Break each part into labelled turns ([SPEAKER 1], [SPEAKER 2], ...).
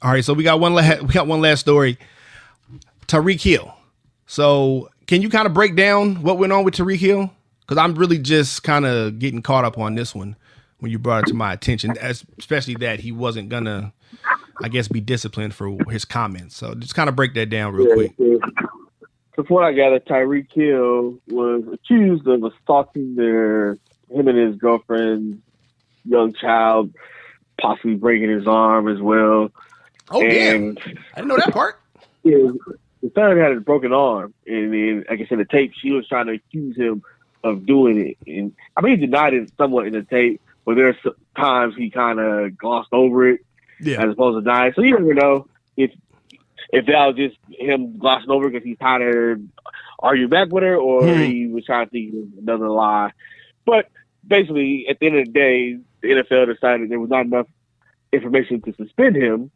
[SPEAKER 1] All right, so we got one last story. Tyreek Hill. So can you kind of break down what went on with Tyreek Hill? Because I'm really just kind of getting caught up on this one when you brought it to my attention, especially that he wasn't gonna, I guess, be disciplined for his comments. So just kind of break that down real quick.
[SPEAKER 2] So from what I gather, Tyreek Hill was accused of assaulting him and his girlfriend's young child, possibly breaking his arm as well.
[SPEAKER 1] Oh, damn. I didn't know that part.
[SPEAKER 2] Yeah, the son had a broken arm. And then, like I said, the tape, she was trying to accuse him of doing it. And I mean, he denied it somewhat in the tape, but there's times he kind of glossed over it as opposed to denying. So you never know if that was just him glossing over because he's trying to argue back with her, or he was trying to think of another lie. But basically, at the end of the day, the NFL decided there was not enough information to suspend him.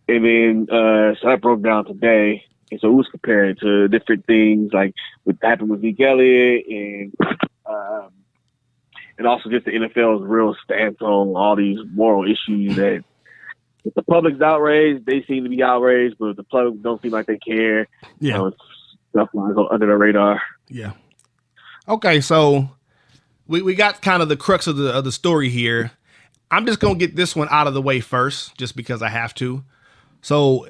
[SPEAKER 2] And then, so that broke down today. And so it was compared to different things, like what happened with Zeke Elliott and also just the NFL's real stance on all these moral issues that if the public's outraged, they seem to be outraged, but if the public don't seem like they care, stuff flies under the radar.
[SPEAKER 1] Yeah. Okay, so we got kind of the crux of the story here. I'm just going to get this one out of the way first, just because I have to. So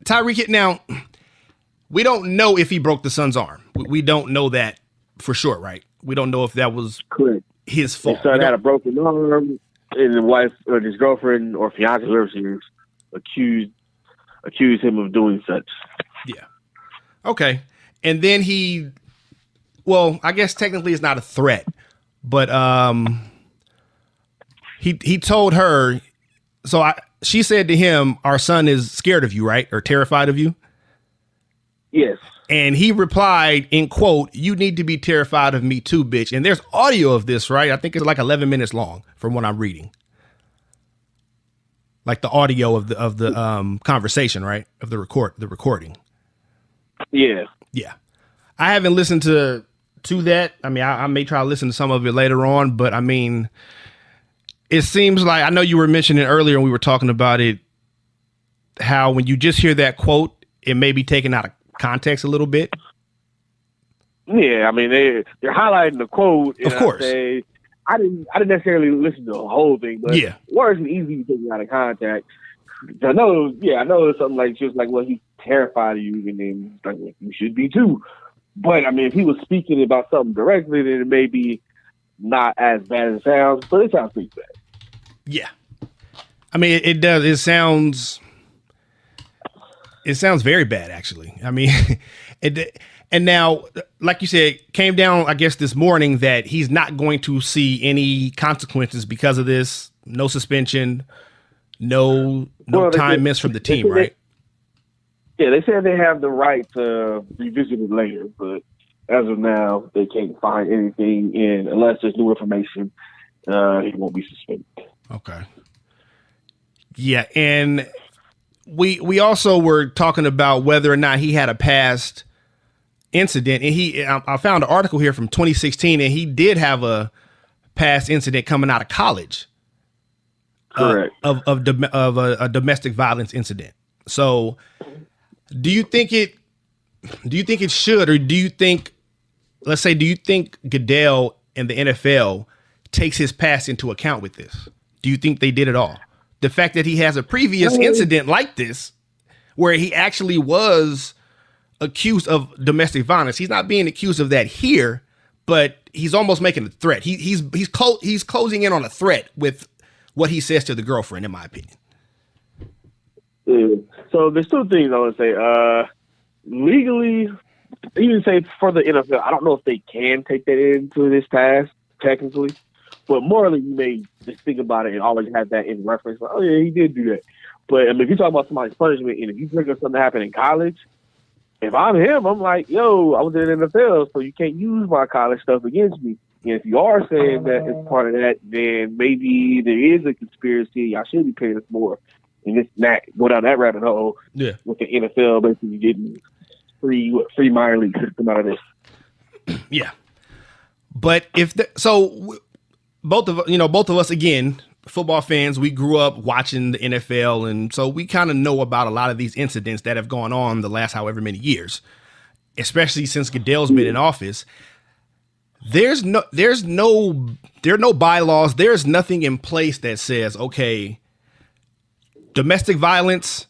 [SPEAKER 1] Tyreek, now, we don't know if he broke the son's arm. We don't know that for sure, right? We don't know if that was his fault.
[SPEAKER 2] His son had a broken arm, and the wife or his girlfriend or fiance, whoever she is, accused him of doing such.
[SPEAKER 1] Yeah. Okay. And then I guess technically it's not a threat, but he told her, she said to him, our son is scared of you, right? Or terrified of you?
[SPEAKER 2] Yes.
[SPEAKER 1] And he replied, in quote, "You need to be terrified of me too, bitch." And there's audio of this, right? I think it's like 11 minutes long from what I'm reading. Like the audio of the conversation, right? Of the recording.
[SPEAKER 2] Yeah.
[SPEAKER 1] Yeah. I haven't listened to that. I mean, I may try to listen to some of it later on, but I mean, it seems like, I know you were mentioning earlier when we were talking about it, how when you just hear that quote, it may be taken out of context a little bit.
[SPEAKER 2] Yeah, I mean, they're highlighting the quote.
[SPEAKER 1] Of course.
[SPEAKER 2] I didn't necessarily listen to the whole thing, but words are easy to take out of context. I know it's something like just like, well, he's terrified of you, and then like, well, you should be too. But I mean, if he was speaking about something directly, then it may be not as bad as it sounds, but it sounds pretty bad.
[SPEAKER 1] Yeah. I mean, it does. It sounds very bad, actually. I mean, and now, like you said, came down, I guess, this morning that he's not going to see any consequences because of this. No suspension, no time missed from the team, right?
[SPEAKER 2] They said they have the right to revisit it later, but as of now, they can't find anything in unless there's new information. He won't be suspended. Okay. Yeah, and we also were talking about whether or not he had a past incident, and I found an article here from 2016, and he did have a past incident coming out of college. Correct.
[SPEAKER 1] Of a domestic violence incident. So, do you think it should, or do you think Goodell and the NFL takes his past into account with this? Do you think they did at all? The fact that he has a previous incident like this, where he actually was accused of domestic violence. He's not being accused of that here, but he's almost making a threat. He's closing in on a threat with what he says to the girlfriend, in my opinion.
[SPEAKER 2] Yeah. So there's two things I want to say. Legally, even say for the NFL, I don't know if they can take that into this task technically, but morally, you may just think about it and always have that in reference. Like, oh yeah, he did do that. But I mean, if you talk about somebody's punishment, and if you think of something that happened in college, if I'm him, I'm like, yo, I was in the NFL, so you can't use my college stuff against me. And if you are saying that as part of that, then maybe there is a conspiracy. Y'all should be paying us more. And just not go down that rabbit hole with the NFL basically getting free minor league system out of this.
[SPEAKER 1] Yeah. But both of us, again, football fans, we grew up watching the NFL, and so we kind of know about a lot of these incidents that have gone on the last however many years, especially since Goodell's been in office. There are no bylaws. There's nothing in place that says, okay, domestic violence,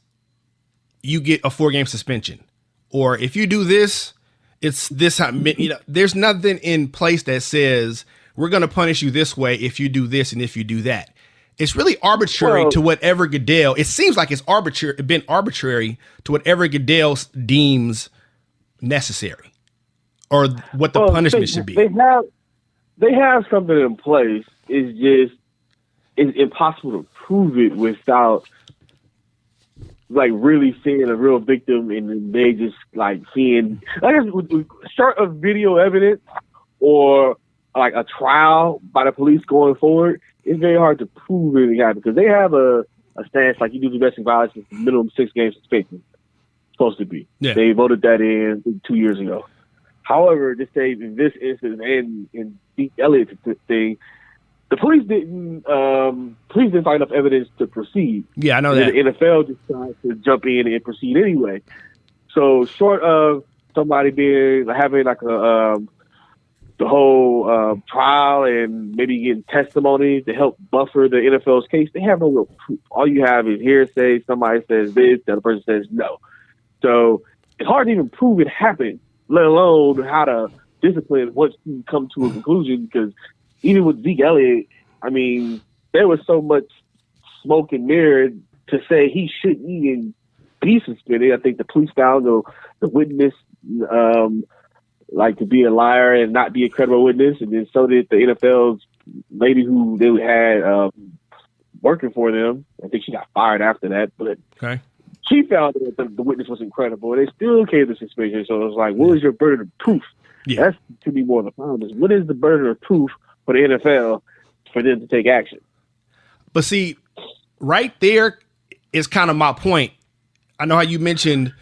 [SPEAKER 1] you get a 4-game suspension, or if you do this, it's this. There's nothing in place that says we're going to punish you this way if you do this and if you do that. It's really arbitrary to whatever Goodell. It seems like it's been arbitrary to whatever Goodell deems necessary, or what the punishment should be.
[SPEAKER 2] They have something in place. It's impossible to prove it without like really seeing a real victim, and they just like seeing, I guess, short of video evidence or like a trial by the police going forward. It's very hard to prove anything happened because they have a stance like you do domestic violence is minimum 6 games suspension. Supposed to be. Yeah. They voted that in 2 years ago. However, just say in this instance and in Zeke Elliott's thing, the police didn't find enough evidence to proceed.
[SPEAKER 1] Yeah, I know that.
[SPEAKER 2] The NFL just tried to jump in and proceed anyway. So short of somebody having like the whole trial and maybe getting testimony to help buffer the NFL's case, they have no real proof. All you have is hearsay. Somebody says this, the other person says no. So it's hard to even prove it happened, let alone how to discipline once you come to a conclusion. Because even with Zeke Elliott, I mean, there was so much smoke and mirror to say he shouldn't even be suspended. I think the police found the witness like to be a liar and not be a credible witness, and then so did the NFL's lady who they had working for them. I think she got fired after that, but she found that the witness was incredible, and they still gave the suspension. So it was like, what is your burden of proof? Yeah. That's to be more of the problem. What is the burden of proof for the NFL for them to take action?
[SPEAKER 1] But see, right there is kind of my point. I know how you mentioned,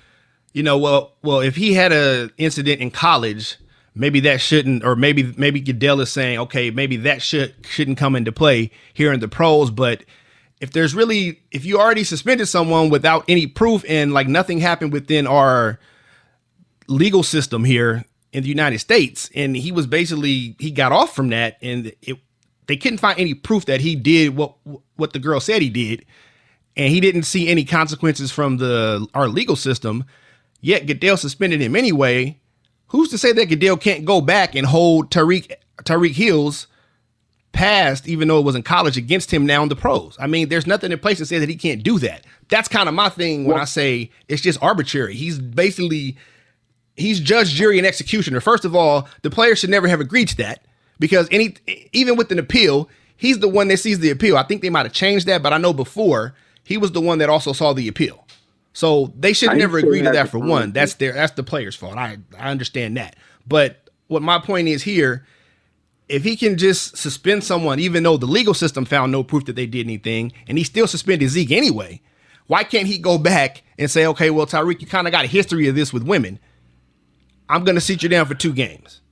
[SPEAKER 1] well, if he had an incident in college, maybe that shouldn't, or maybe Goodell is saying, okay, maybe that shouldn't come into play here in the pros. But if you already suspended someone without any proof and like nothing happened within our legal system here in the United States, and he got off from that, and they couldn't find any proof that he did what the girl said he did, and he didn't see any consequences from our legal system, yet Goodell suspended him anyway. Who's to say that Goodell can't go back and hold Tyreek Hill's past, even though it was in college, against him now in the pros? I mean, there's nothing in place to say that he can't do that. That's kind of my thing when I say it's just arbitrary. He's judge, jury, and executioner. First of all, the player should never have agreed to that, because even with an appeal, he's the one that sees the appeal. I think they might have changed that, but I know before he was the one that also saw the appeal. So they should never agree to that for one. That's the player's fault. I understand that. But what my point is here, if he can just suspend someone, even though the legal system found no proof that they did anything, and he still suspended Zeke anyway, why can't he go back and say, okay, well, Tyreek, you kind of got a history of this with women. I'm going to sit you down for 2 games.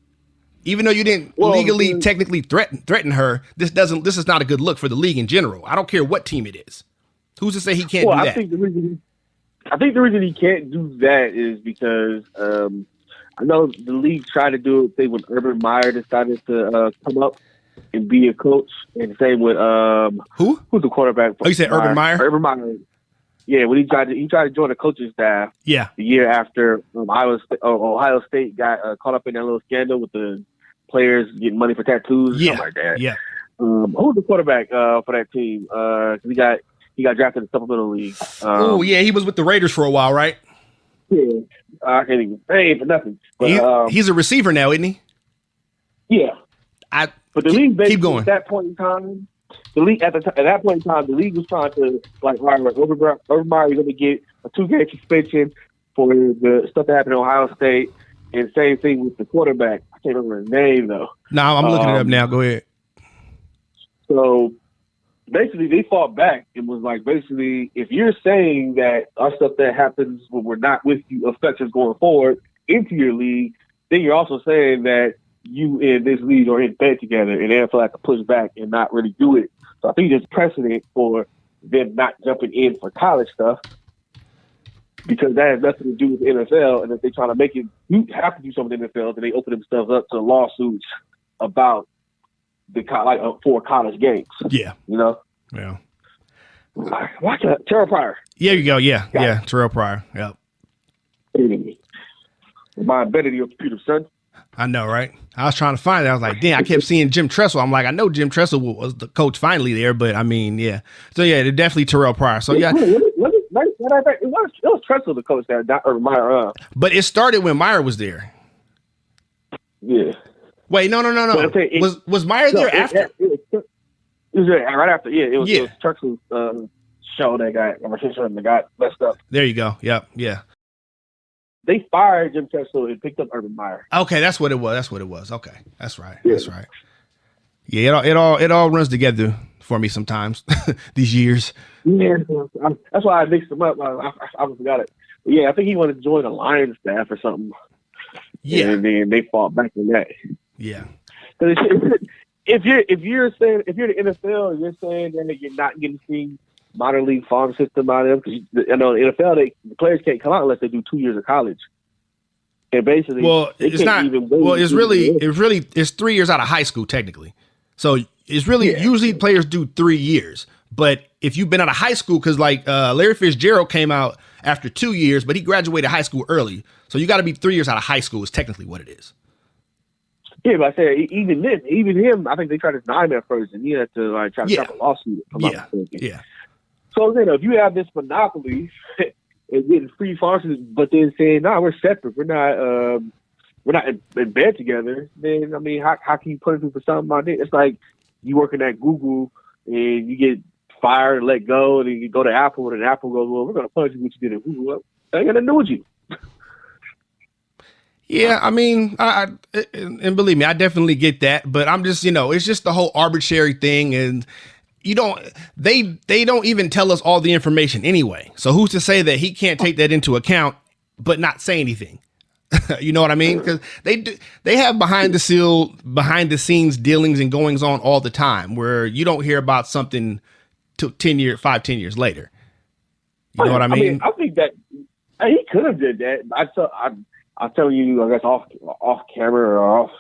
[SPEAKER 1] Even though you didn't legally, technically threaten her, this is not a good look for the league in general. I don't care what team it is. Who's to say he can't do that?
[SPEAKER 2] I think the reason he can't do that is because I know the league tried to do a thing when Urban Meyer decided to come up and be a coach, and same with
[SPEAKER 1] who's
[SPEAKER 2] the quarterback?
[SPEAKER 1] Oh, you said Urban Meyer?
[SPEAKER 2] Urban Meyer. Yeah, when he tried to join the coaching staff.
[SPEAKER 1] Yeah.
[SPEAKER 2] The year after Ohio State got caught up in that little scandal with the players getting money for tattoos, something like that.
[SPEAKER 1] Yeah.
[SPEAKER 2] Who was the quarterback for that team? He got drafted in the supplemental league. He
[SPEAKER 1] was with the Raiders for a while, right?
[SPEAKER 2] Yeah, I can't even say for nothing. But,
[SPEAKER 1] he's a receiver now, isn't he?
[SPEAKER 2] Yeah. But the league basically,
[SPEAKER 1] keep going.
[SPEAKER 2] At that point in time, the league was trying to like, all right, Urban Meyer, you're going to get a 2-game suspension for the stuff that happened in Ohio State, and same thing with the quarterback. I can't remember his name though.
[SPEAKER 1] No, I'm looking it up now. Go ahead.
[SPEAKER 2] So basically, they fought back and was like, basically, if you're saying that our stuff that happens when we're not with you affects us going forward into your league, then you're also saying that you and this league are in bed together, and the NFL have to push back and not really do it So I think there's precedent for them not jumping in for college stuff because that has nothing to do with the NFL. And if they're trying to make it, you have to do something in the NFL, then they open themselves up to lawsuits about the for college games.
[SPEAKER 1] Yeah.
[SPEAKER 2] You know?
[SPEAKER 1] Yeah.
[SPEAKER 2] Why can't Terrell Pryor?
[SPEAKER 1] Yeah, you go. Yeah. Yeah. Terrell Pryor. Yep.
[SPEAKER 2] My better than your computer, son.
[SPEAKER 1] I know, right? I was trying to find it. I was like, damn, I kept seeing Jim Tressel. I'm like, I know Jim Tressel was the coach finally there, but I mean, yeah. So yeah, they're definitely Terrell Pryor. So yeah.
[SPEAKER 2] It was Tressel the coach there, not Urban Meyer.
[SPEAKER 1] But it started when Meyer was there.
[SPEAKER 2] Yeah.
[SPEAKER 1] Wait, no. Was Meyer there after?
[SPEAKER 2] It was right after. Yeah, it was Trexler's show that got messed up.
[SPEAKER 1] There you go. Yep. Yeah.
[SPEAKER 2] They fired Jim Tressel and picked up Urban Meyer.
[SPEAKER 1] Okay, that's what it was. Okay, that's right. Yeah. That's right. Yeah, it all runs together for me sometimes. These years.
[SPEAKER 2] Yeah, that's why I mixed them up. I forgot it. But yeah, I think he wanted to join the Lions staff or something. Yeah, and then they fought back on that.
[SPEAKER 1] Yeah.
[SPEAKER 2] If you're the NFL and you're saying that you're not getting the minor league farm system out of them, because I know the NFL the players can't come out unless they do 2 years of college. And basically,
[SPEAKER 1] it's 3 years out of high school technically. So it's really usually players do 3 years. But if you've been out of high school, because like Larry Fitzgerald came out after 2 years, but he graduated high school early. So you got to be 3 years out of high school is technically what it is.
[SPEAKER 2] Yeah, but I said even him, I think they tried to deny him at first, and he had to try to stop a lawsuit.
[SPEAKER 1] Yeah.
[SPEAKER 2] So if you have this monopoly and getting free farms, but then saying we're separate, we're not in bed together, then I mean, how can you punish me for something like that? It's like you working at Google and you get fired and let go, and then you go to Apple, and Apple goes, "Well, we're going to punish you what you did at Google." Well, that ain't got nothing to do with you.
[SPEAKER 1] Yeah, I mean, and believe me, I definitely get that, but I'm just, it's just the whole arbitrary thing, and they don't even tell us all the information anyway. So who's to say that he can't take that into account, but not say anything? You know what I mean? Because they have behind the scenes dealings and goings on all the time, where you don't hear about something till 10 years later. You know what I mean?
[SPEAKER 2] I think that he could have did that. I'll tell you, I guess off camera or off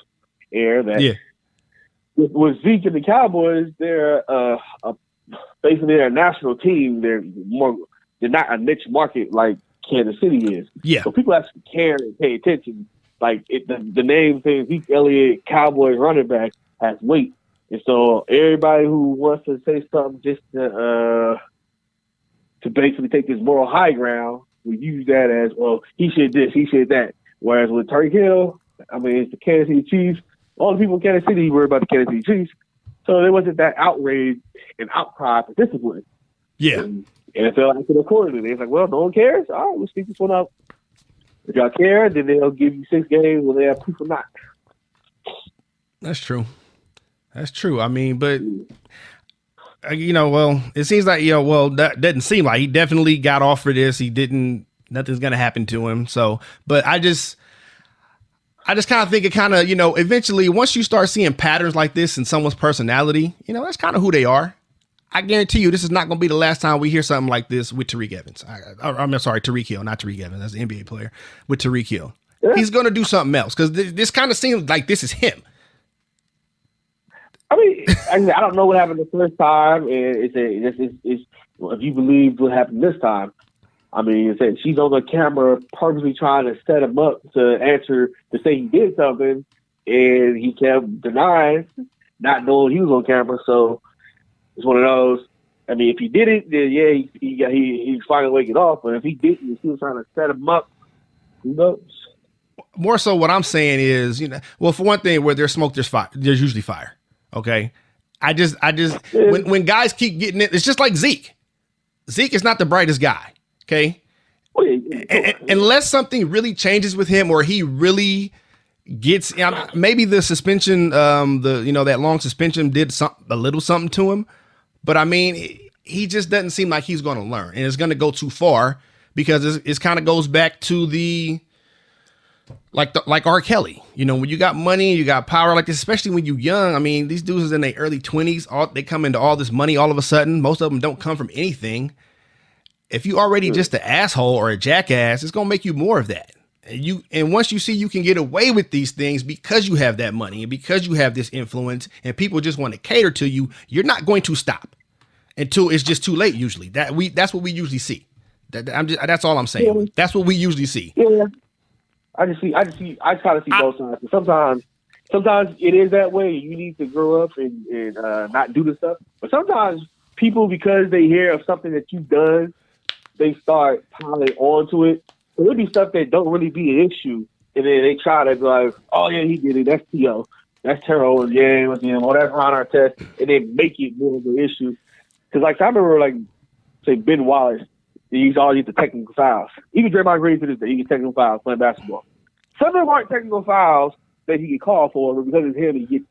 [SPEAKER 2] air that with Zeke and the Cowboys, they're basically they're a national team. They're not a niche market like Kansas City is. Yeah. So people actually care and pay attention. Like the name thing, Zeke Elliott, Cowboys running back, has weight, and so everybody who wants to say something just to basically take this moral high ground, we use that as, well, he said this, he said that. Whereas with Tyreek Hill, I mean, it's the Kansas City Chiefs. All the people in Kansas City worry about the Kansas City Chiefs. So there wasn't that outrage and outcry for discipline.
[SPEAKER 1] Yeah.
[SPEAKER 2] And NFL acted accordingly. They're like, well, no one cares? All right, we'll speak this one up. If y'all care, then they'll give you 6 games whether they have proof or not.
[SPEAKER 1] That's true. I mean, but, it seems like, that doesn't seem like he definitely got off for this. Nothing's going to happen to him. So, but I just kind of think it kind of, eventually once you start seeing patterns like this in someone's personality, that's kind of who they are. I guarantee you this is not going to be the last time we hear something like this with Tyreek Evans. I'm sorry, Tyreek Hill, not Tyreek Evans. That's the NBA player with Tyreek Hill. Yeah. He's going to do something else because this kind of seems like this is him.
[SPEAKER 2] I mean, I don't know what happened the first time. If you believe what happened this time, I mean, it said she's on the camera purposely trying to set him up to say he did something, and he kept denying, not knowing he was on camera. So it's one of those. I mean, if he did it, then he's finally waking off. But if he didn't, if he was trying to set him up, who knows?
[SPEAKER 1] More so, what I'm saying is, well, for one thing, where there's smoke, there's fire. There's usually fire. Okay, I just when guys keep getting it, it's just like Zeke. Zeke is not the brightest guy. Okay. Unless something really changes with him or he really gets, maybe the suspension, that long suspension did a little something to him. But I mean, he just doesn't seem like he's going to learn, and it's going to go too far because it kind of goes back to the like R. Kelly. You know, when you got money, you got power like this, especially when you young. I mean, these dudes is in their early 20s. They come into all this money all of a sudden. Most of them don't come from anything. If you already just an asshole or a jackass, it's gonna make you more of that. And once you see you can get away with these things because you have that money and because you have this influence and people just want to cater to you, you're not going to stop until it's just too late. Usually that's what we usually see. That's all I'm saying. Yeah. That's what we usually see.
[SPEAKER 2] Yeah. I try to see both sides. Sometimes it is that way. You need to grow up and not do the stuff. But sometimes people, because they hear of something that you've done, they start piling onto it. So it'll be stuff that don't really be an issue. And then they try to be like, oh, yeah, he did it. That's T.O. That's Terrell. Yeah, it was him. Oh, that's Ron Artest. And then make it more of an issue. Because, like, I remember, say, Ben Wallace, he used to always get the technical fouls. Even Draymond Green to this day, he gets technical fouls playing basketball. Some of them aren't technical fouls that he get called for, but because it's him, he gets.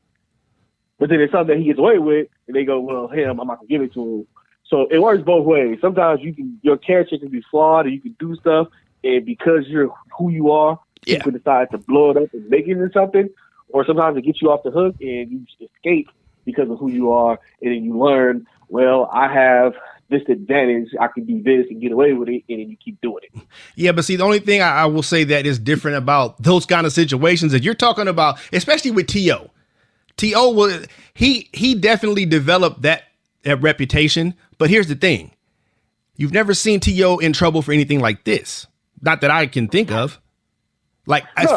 [SPEAKER 2] But then it's something that he gets away with, and they go, well, him, I'm not going to give it to him. So it works both ways. Sometimes your character can be flawed, and you can do stuff, and because you're who you are, people decide to blow it up and make it into something, or sometimes it gets you off the hook, and you escape because of who you are, and then you learn, well, I have this advantage, I can do this and get away with it, and then you keep doing it.
[SPEAKER 1] Yeah, but see, the only thing I will say that is different about those kind of situations that you're talking about, especially with T.O. T.O. was he definitely developed that reputation, but here's the thing. You've never seen T.O. in trouble for anything like this. Not that I can think of. Like, I'm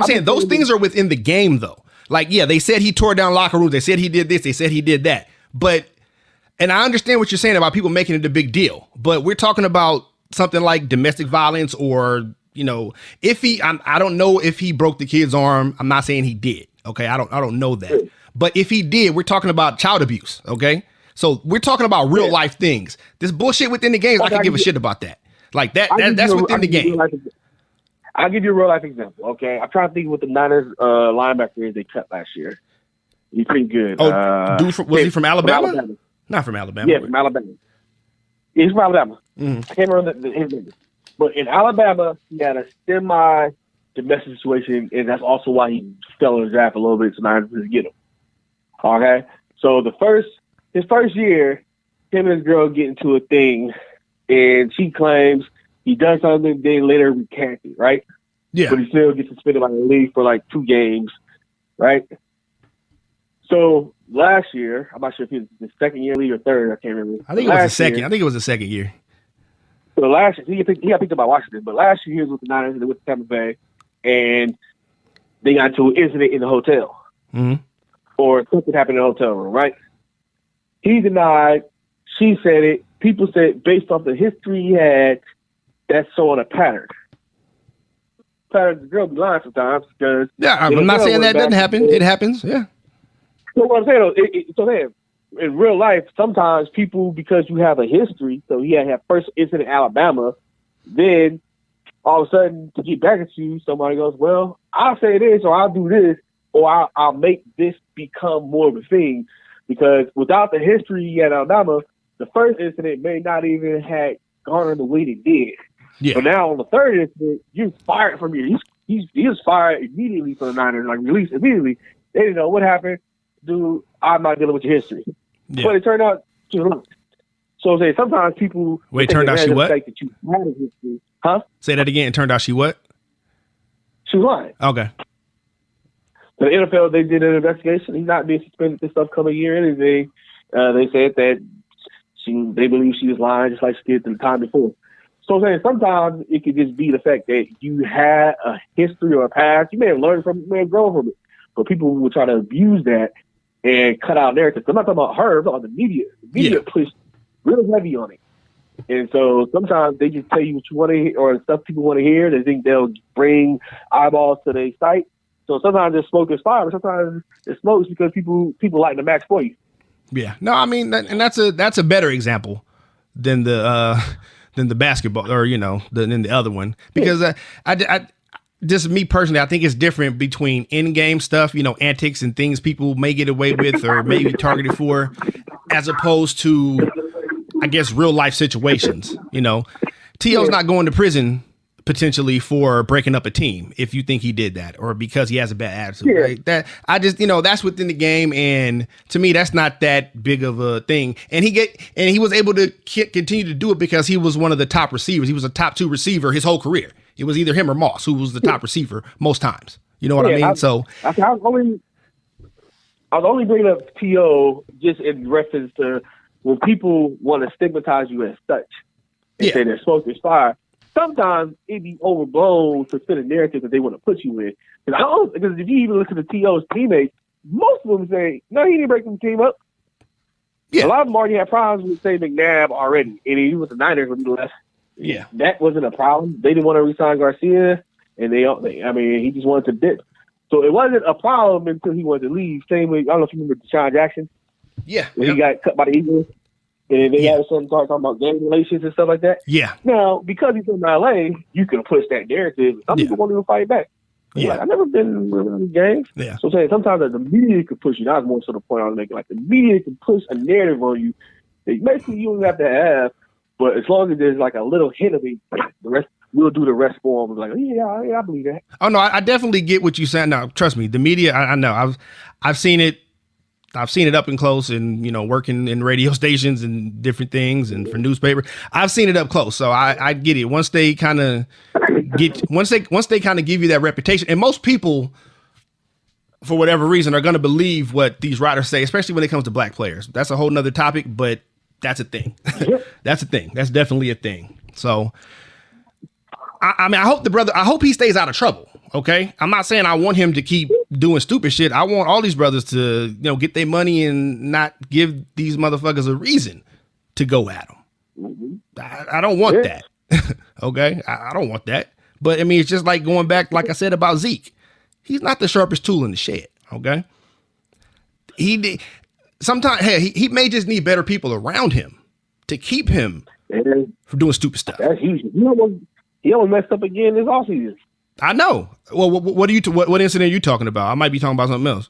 [SPEAKER 1] saying those things are within the game, though. Like, yeah, they said he tore down locker rooms. They said he did this. They said he did that. But, and I understand what you're saying about people making it a big deal. But we're talking about something like domestic violence or, you know, I don't know if he broke the kid's arm. I'm not saying he did. Okay, I don't know that. But if he did, we're talking about child abuse. Okay, so we're talking about real life things. This bullshit within the games, I can give a shit about that. Like that's within the game.
[SPEAKER 2] I'll give you a real life example. Okay, I'm trying to think what the Niners linebacker is they cut last year. He's pretty good.
[SPEAKER 1] Oh, was he from Alabama? Not from Alabama.
[SPEAKER 2] Yeah, from Alabama. He's from Alabama. Mm-hmm. I can't remember his name. But in Alabama, he had a semi-domestic situation, and that's also why he fell in the draft a little bit, so Niners didn't get him. Okay? So his first year, him and his girl get into a thing, and she claims he does something, then later recanted, right?
[SPEAKER 1] Yeah.
[SPEAKER 2] But he still gets suspended by the league for like 2 games, right? So last year, I'm not sure if it was the second year league or third, I can't remember.
[SPEAKER 1] I think it was the second. I think it was the second year.
[SPEAKER 2] So last year, he got picked up by Washington, but last year he was with the Niners and they went to Tampa Bay, and they got into an incident in the hotel.
[SPEAKER 1] Mm-hmm.
[SPEAKER 2] Or something happened in the hotel room, right? He denied. She said it. People said based off the history he had, that's showing a pattern. The girl be lying sometimes because
[SPEAKER 1] I'm not saying that doesn't happen. It happens, yeah.
[SPEAKER 2] So what I'm saying though, in real life, sometimes people, because you have a history, so he had first incident in Alabama, then all of a sudden to get back at you, somebody goes, well, I'll say this or I'll do this or I'll make this become more of a thing, because without the history he had in Alabama, the first incident may not even have garnered the weight it did.
[SPEAKER 1] Yeah.
[SPEAKER 2] But now on the third incident, you're fired from your. He was fired immediately from the Niners, like released immediately. They didn't know what happened. Dude, I'm not dealing with your history. Yeah. But it turned out she was lying. So say sometimes people.
[SPEAKER 1] Wait, turned out she what?
[SPEAKER 2] That you had a history. Huh?
[SPEAKER 1] Say that again. It turned out she what?
[SPEAKER 2] She was lying.
[SPEAKER 1] Okay.
[SPEAKER 2] So the NFL, they did an investigation. He's not being suspended this upcoming year. Anything. They said that they believe she was lying, just like she did the time before. So I'm saying sometimes it could just be the fact that you had a history or a past. You may have learned from it, you may have grown from it. But people will try to abuse that and cut out narratives. I'm not talking about her, I'm talking about the media. The media pushed real heavy on it. And so sometimes they just tell you what you want to hear or stuff people want to hear. They think they'll bring eyeballs to their site. So sometimes there's smoke is fire, but sometimes it's smoke because people like the match for you. Yeah.
[SPEAKER 1] No, I mean, and that's a better example than the basketball or, than the other one, because I just me personally, I think it's different between in-game stuff, antics and things people may get away with or maybe targeted for, as opposed to, I guess, real life situations. T.O.'s not going to prison potentially for breaking up a team if you think he did that or because he has a bad attitude. Right? That I just, that's within the game, and to me that's not that big of a thing. And he was able to continue to do it because he was one of the top receivers. He was a top 2 receiver his whole career. It was either him or Moss who was the top receiver most times. You know what I mean? I
[SPEAKER 2] was only bringing up T.O. just in reference to when people want to stigmatize you as such and say they're smoke, there's fire. Sometimes it be overblown to fit a narrative that they want to put you in. Because if you even look at the T.O.'s teammates, most of them say, no, he didn't break the team up. Yeah. A lot of them already had problems with, say, McNabb already. And he was the Niners when he left.
[SPEAKER 1] Yeah.
[SPEAKER 2] That wasn't a problem. They didn't want to re-sign Garcia, and he just wanted to dip. So it wasn't a problem until he wanted to leave. Same way, I don't know if you remember Deshaun Jackson.
[SPEAKER 1] Yeah.
[SPEAKER 2] When he got cut by the Eagles. And they all of a sudden start talking about gang relations and stuff like that.
[SPEAKER 1] Yeah.
[SPEAKER 2] Now, because he's from LA, you can push that narrative. Some people won't even fight back. Like, I've never been in any gangs.
[SPEAKER 1] Yeah.
[SPEAKER 2] So I'm saying sometimes the media can push you. That was more so the point I was making. Like the media can push a narrative on you that basically you don't have to have. But as long as there's like a little hint of it, the rest we'll do the rest for them. Like, yeah, I believe that.
[SPEAKER 1] Oh no, I definitely get what you said. Now, trust me, the media. I know. I've seen it. I've seen it up and close, and working in radio stations and different things, and for newspaper. I've seen it up close, so I get it. Once they kind of give you that reputation, and most people, for whatever reason, are going to believe what these writers say, especially when it comes to black players. That's a whole nother topic, but that's a thing. That's a thing. That's definitely a thing. So, I hope he stays out of trouble. Okay, I'm not saying I want him to keep doing stupid shit. I want all these brothers to, get their money and not give these motherfuckers a reason to go at them. Mm-hmm. I don't want that. Okay, I don't want that. But I mean, it's just like going back, like I said about Zeke. He's not the sharpest tool in the shed. Okay, sometimes he may just need better people around him to keep him from doing stupid stuff.
[SPEAKER 2] That's huge. He almost messed up again this offseason.
[SPEAKER 1] I know. Well, what incident are you talking about? I might be talking about something else.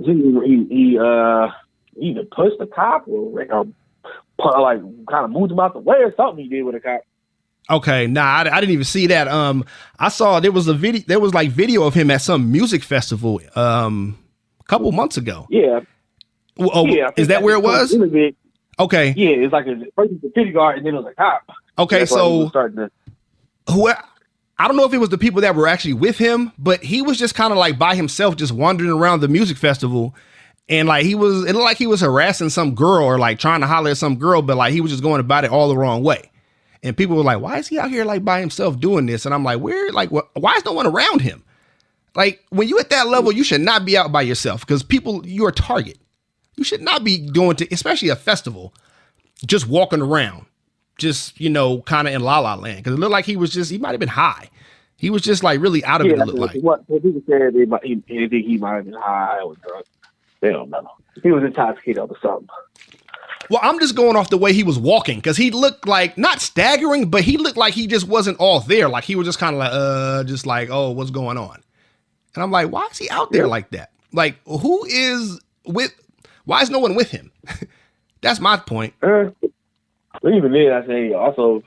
[SPEAKER 2] he either pushed the cop or like kind of moved him out the way or something he did with a cop.
[SPEAKER 1] Okay, I didn't even see that. I saw there was video of him at some music festival a couple months ago.
[SPEAKER 2] Yeah.
[SPEAKER 1] Is that where it was? Okay.
[SPEAKER 2] Yeah, it's like a security guard and then it was a cop.
[SPEAKER 1] Okay, so I don't know if it was the people that were actually with him, but he was just kind of like by himself, just wandering around the music festival. And like it looked like he was harassing some girl or like trying to holler at some girl, but like he was just going about it all the wrong way. And people were like, why is he out here like by himself doing this? And I'm like, why is no one around him? Like when you at that level, you should not be out by yourself because you're a target. You should not be going to, especially a festival, just walking around. Just, kind of in La La Land. Because it looked like he might have been high. He was just like really out of it, looked like.
[SPEAKER 2] What people said he might have been high or drunk. They don't know. He was intoxicated or something.
[SPEAKER 1] Well, I'm just going off the way he was walking because he looked like, not staggering, but he looked like he just wasn't all there. Like he was just kind of like, just like, oh, what's going on? And I'm like, why is he out there like that? Like, why is no one with him? That's my point.
[SPEAKER 2] But even then, I say also,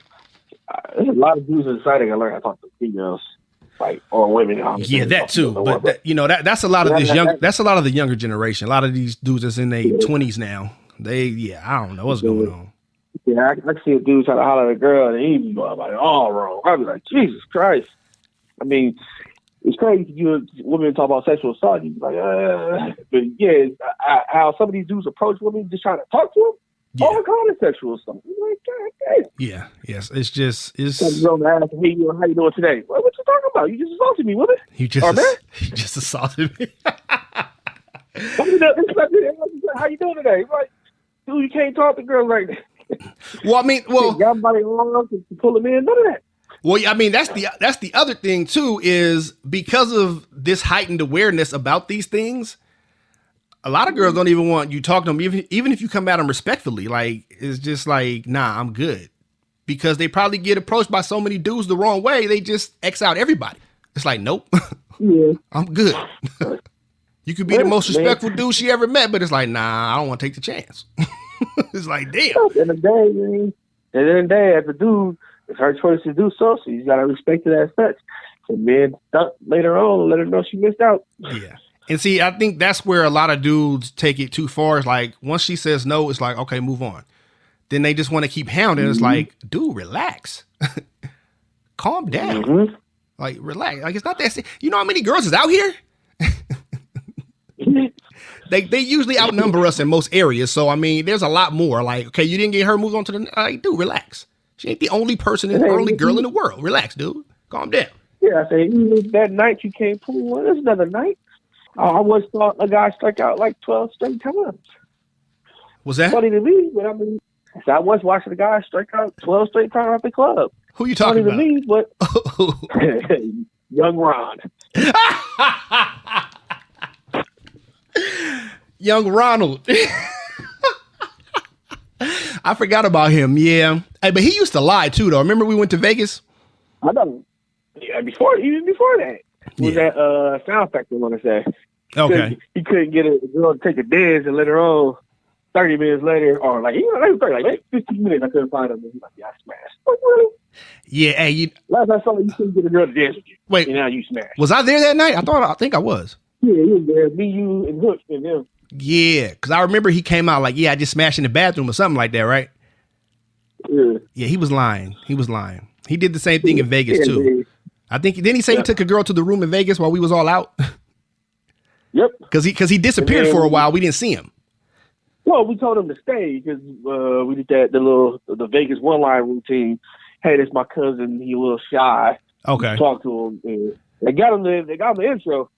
[SPEAKER 2] there's a lot of dudes in society that learn how to talk to females, like or women.
[SPEAKER 1] Yeah, that too. But that's a lot of this young. That's a lot of the younger generation. A lot of these dudes that's in their 20s now. I don't know what's going on.
[SPEAKER 2] Yeah, I can see a dude try to holler at a girl and he be going about it all wrong. I'd be like, Jesus Christ. I mean, it's crazy to you women talk about sexual assault. You be like, but yeah, how some of these dudes approach women just trying to talk to them. Yeah. All kind of sexual stuff. Like, God,
[SPEAKER 1] yeah, yes. It's just
[SPEAKER 2] how you doing today? What you talking about? You just assaulted me, woman.
[SPEAKER 1] You just assaulted me.
[SPEAKER 2] How you doing today? Like, dude, you can't talk to girls like that.
[SPEAKER 1] Well, I mean,
[SPEAKER 2] everybody wants to pull them in. None of that.
[SPEAKER 1] Well, I mean, that's the other thing too, is because of this heightened awareness about these things. A lot of girls don't even want you talk to them, even if you come at them respectfully. Like, it's just like, nah, I'm good. Because they probably get approached by so many dudes the wrong way, they just X out everybody. It's like, nope, yeah. I'm good. You could be the most respectful dude she ever met, but it's like, nah, I don't want to take the chance. It's like, damn.
[SPEAKER 2] At the end of the day, as a dude, it's her choice to do so. So you got to respect it as such. And then later on, let her know she missed out.
[SPEAKER 1] Yeah. And see, I think that's where a lot of dudes take it too far. It's like, once she says no, it's like, okay, move on. Then they just want to keep hounding. It's like, dude, relax. Calm down. Like, relax. Like, it's not that. You know how many girls is out here? They usually outnumber us in most areas. So, I mean, there's a lot more. Like, okay, you didn't get her moved on to the. Like, dude, relax. She ain't the only person, only girl in the world. Relax, dude. Calm down.
[SPEAKER 2] Yeah, I say, even that night you came pool, well, there's another night. I once saw a guy strike out like 12 straight times.
[SPEAKER 1] Was that
[SPEAKER 2] funny to me? But I mean, I once watched a guy strike out 12 straight times at the club.
[SPEAKER 1] Who you talking about?
[SPEAKER 2] Funny to me, but young Ron.
[SPEAKER 1] Young Ronald. I forgot about him. Yeah. Hey, but he used to lie too, though. Remember we went to Vegas?
[SPEAKER 2] I know. Yeah, even before that. It was that Sound Factor, I want to say.
[SPEAKER 1] Okay.
[SPEAKER 2] He couldn't get a girl to take a dance, and later on, 30 minutes later, or like, like 15 minutes, I couldn't find him. He's like, yeah, I smashed. Like, really?
[SPEAKER 1] Yeah, hey,
[SPEAKER 2] last I saw you couldn't get a girl to dance with you.
[SPEAKER 1] Wait.
[SPEAKER 2] And now you smashed.
[SPEAKER 1] Was I there that night? I think I was.
[SPEAKER 2] Yeah, you was there. Me, you, and Hook, and them.
[SPEAKER 1] Yeah, because I remember he came out like, yeah, I just smashed in the bathroom or something like that, right?
[SPEAKER 2] Yeah.
[SPEAKER 1] Yeah, he was lying. He did the same thing in Vegas, too. Man. I think, didn't he say he took a girl to the room in Vegas while we was all out?
[SPEAKER 2] Yep.
[SPEAKER 1] Because he disappeared for a while. We didn't see him.
[SPEAKER 2] Well, we told him to stay because we did the Vegas one-line routine. Hey, that's my cousin. He a little shy.
[SPEAKER 1] Okay.
[SPEAKER 2] Talk to him. And they got him the intro,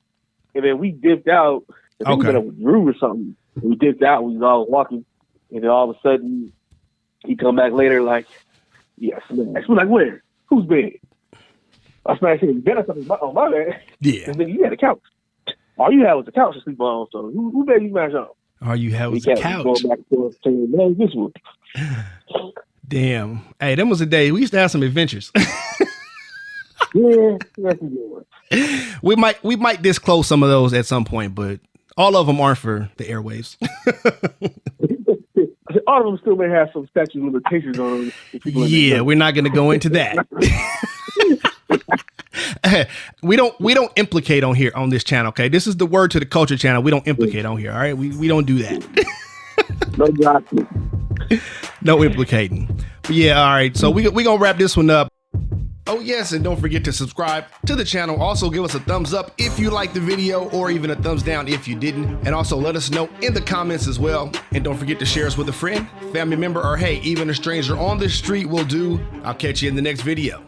[SPEAKER 2] and then we dipped out. I think we went up with Drew or something. We dipped out. We was all walking, and then all of a sudden, he come back later like, yeah, smash. We're like, where? Who's bed? I smashed him. Then I something on my bed.
[SPEAKER 1] Yeah.
[SPEAKER 2] And then you had a couch. All you had was a couch to sleep on. So who bed you smash on?
[SPEAKER 1] All you had was a couch.
[SPEAKER 2] Going back and forth saying, man, this one.
[SPEAKER 1] Damn. Hey, them was a day. We used to have some adventures.
[SPEAKER 2] Yeah, that's a good one.
[SPEAKER 1] We might disclose some of those at some point, but all of them aren't for the airwaves.
[SPEAKER 2] All of them still may have some statute of limitations on them.
[SPEAKER 1] Yeah, we're not going to go into that. We don't implicate on here on this channel. Okay, this is the Word to the Culture channel. We don't implicate on here. All right, we don't do that.
[SPEAKER 2] No gossip.
[SPEAKER 1] No implicating. But yeah, all right. So we gonna wrap this one up. Oh yes, and don't forget to subscribe to the channel. Also give us a thumbs up if you liked the video, or even a thumbs down if you didn't. And also let us know in the comments as well. And don't forget to share us with a friend, family member, or hey, even a stranger on the street will do. I'll catch you in the next video.